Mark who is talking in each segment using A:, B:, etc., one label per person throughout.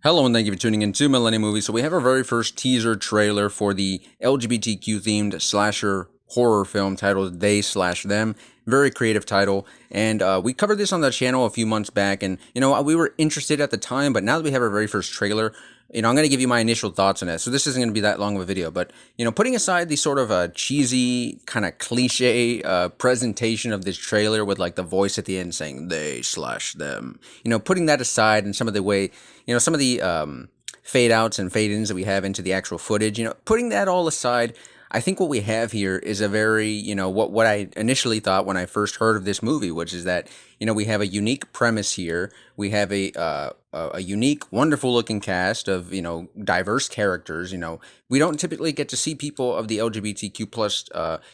A: Hello and thank you for tuning in to Millennium Movies. So we have our very first teaser trailer for the LGBTQ themed slasher horror film titled They Slash Them. Very creative title. And we covered this on the channel a few months back, and we were interested at the time, but now that we have our very first trailer, I'm going to give you my initial thoughts on it. So this isn't going to be that long of a video, but putting aside the sort of cheesy kind of cliche presentation of this trailer with like the voice at the end saying they slash them, putting that aside and some of the way, some of the fade outs and fade ins that we have into the actual footage, putting that all aside, I think what we have here is a very, what I initially thought when I first heard of this movie, which is that, we have a unique premise here. We have a unique, wonderful looking cast of, diverse characters. We don't typically get to see people of the LGBTQ plus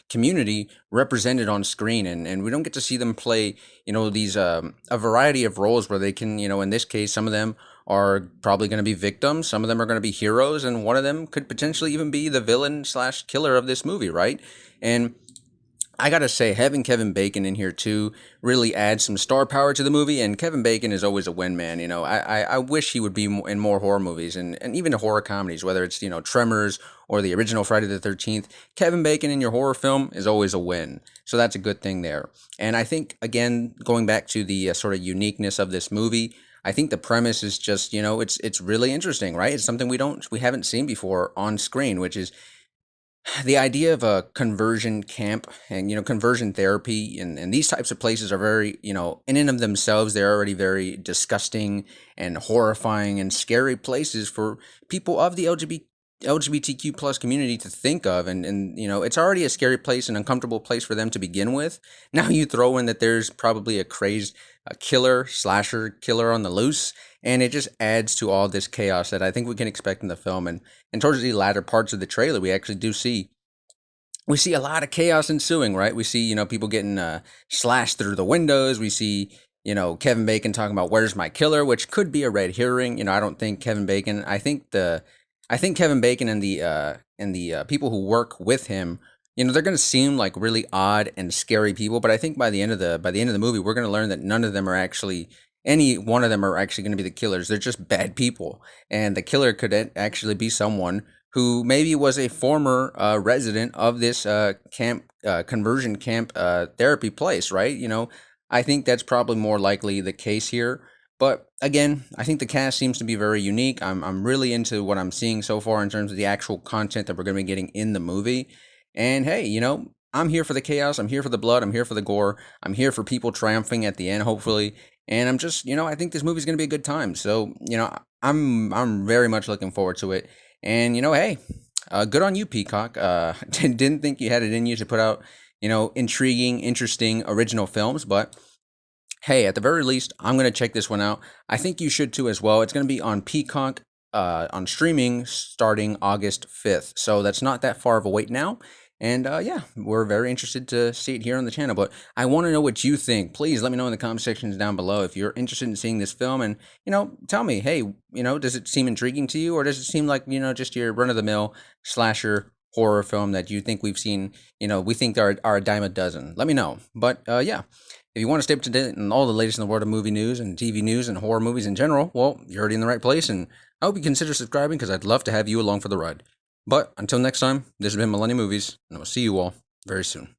A: community represented on screen, and we don't get to see them play, these a variety of roles where they can, in this case, some of them are probably going to be victims. Some of them are going to be heroes, and one of them could potentially even be the villain slash killer of this movie, right? And I gotta say, having Kevin Bacon in here too really adds some star power to the movie, and Kevin Bacon is always a win, man. I wish he would be in more horror movies and even horror comedies, whether it's, Tremors or the original Friday the 13th. Kevin Bacon in your horror film is always a win. So that's a good thing there. And I think, again, going back to the sort of uniqueness of this movie, I think the premise is just, it's really interesting, right? It's something we haven't seen before on screen, which is the idea of a conversion camp and, conversion therapy, and these types of places are very, in and of themselves, they're already very disgusting and horrifying and scary places for people of the LGBTQ plus community to think of, and it's already a scary place, an uncomfortable place for them to begin with. Now you throw in that there's probably a crazed slasher killer on the loose, and it just adds to all this chaos that I think we can expect in the film. And towards the latter parts of the trailer, we see a lot of chaos ensuing, right? We see, people getting slashed through the windows. We see, Kevin Bacon talking about "Where's my killer," which could be a red herring. I don't think Kevin Bacon. I think Kevin Bacon and the people who work with him, they're going to seem like really odd and scary people. But I think by the end of the movie, we're going to learn that none of them are actually any one of them are actually going to be the killers. They're just bad people, and the killer could actually be someone who maybe was a former resident of this conversion camp therapy place, right? I think that's probably more likely the case here. But again, I think the cast seems to be very unique. I'm really into what I'm seeing so far in terms of the actual content that we're going to be getting in the movie. And hey, I'm here for the chaos. I'm here for the blood. I'm here for the gore. I'm here for people triumphing at the end, hopefully. And I'm just, I think this movie's going to be a good time. So, I'm very much looking forward to it. And, hey, good on you, Peacock. Didn't think you had it in you to put out, intriguing, interesting, original films, but hey, at the very least, I'm going to check this one out. I think you should too as well. It's going to be on Peacock on streaming starting August 5th. So that's not that far of a wait now. And yeah, we're very interested to see it here on the channel. But I want to know what you think. Please let me know in the comment sections down below if you're interested in seeing this film. And, tell me, hey, does it seem intriguing to you? Or does it seem like, just your run-of-the-mill slasher horror film that you think we've seen, we think are a dime a dozen? Let me know. But yeah. If you want to stay up to date on all the latest in the world of movie news and TV news and horror movies in general, well, you're already in the right place, and I hope you consider subscribing because I'd love to have you along for the ride. But until next time, this has been Millennium Movies, and I will see you all very soon.